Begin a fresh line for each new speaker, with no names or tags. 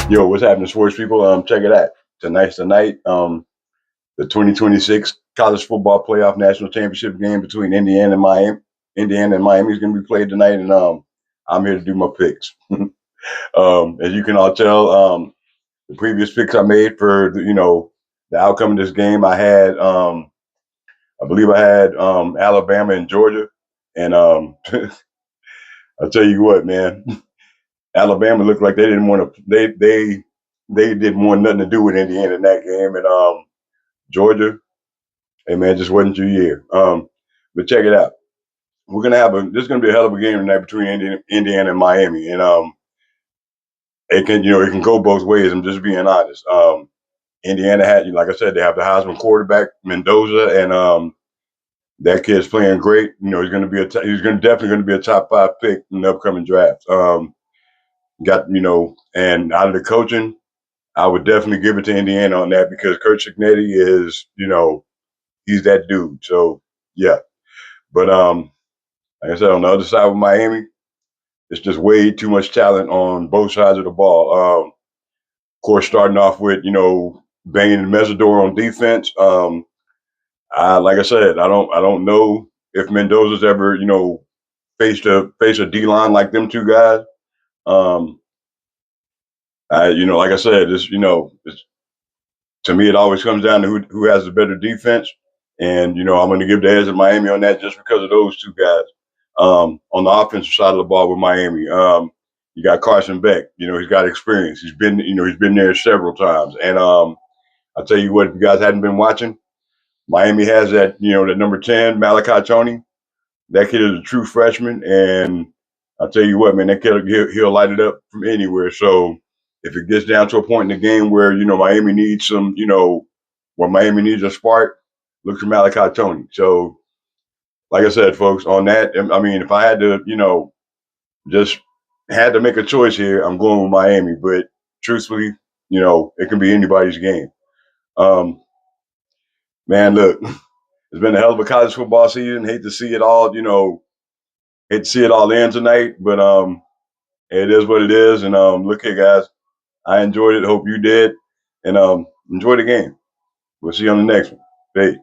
Yo, what's happening, sports people? Check it out. Tonight's the night. The 2026 college football playoff national championship game between Indiana and Miami. Indiana and Miami is going to be played tonight, and I'm here to do my picks. As you can all tell, the previous picks I made for the outcome of this game, I believe I had Alabama and Georgia, and I'll tell you what, man, Alabama looked like they didn't want to. They didn't want nothing to do with Indiana in that game, and Georgia, hey man, just wasn't your year. But check it out. We're gonna have this is gonna be a hell of a game tonight between Indiana and Miami, and it can go both ways. I'm just being honest. Indiana had, like I said, they have the Heisman quarterback Mendoza, and that kid's playing great. He's going to be definitely going to be a top 5 pick in the upcoming draft. And out of the coaching, I would definitely give it to Indiana on that because Kurt Cignetti is, he's that dude. So yeah, but like I said, on the other side of Miami, it's just way too much talent on both sides of the ball. Of course, starting off with banging the Mesidor on defense. Like I said, I don't know if Mendoza's ever faced a D line like them two guys. Like I said, to me, it always comes down to who has the better defense. And, I'm going to give the edge to Miami on that just because of those two guys. On the offensive side of the ball with Miami, you got Carson Beck. He's got experience. He's been there several times. And I'll tell you what, if you guys hadn't been watching, Miami has that number 10, Malachi Tony. That kid is a true freshman. And I'll tell you what, man, that kid, he'll light it up from anywhere. So if it gets down to a point in the game where, Miami needs where Miami needs a spark, look for Malachi Tony. So, like I said, folks, on that, I mean, if I had to, just had to make a choice here, I'm going with Miami. But truthfully, it can be anybody's game. Man, look, it's been a hell of a college football season. Hate to see it all, hate to see it all end tonight. But it is what it is. And look here, guys, I enjoyed it. Hope you did. And enjoy the game. We'll see you on the next one. Peace.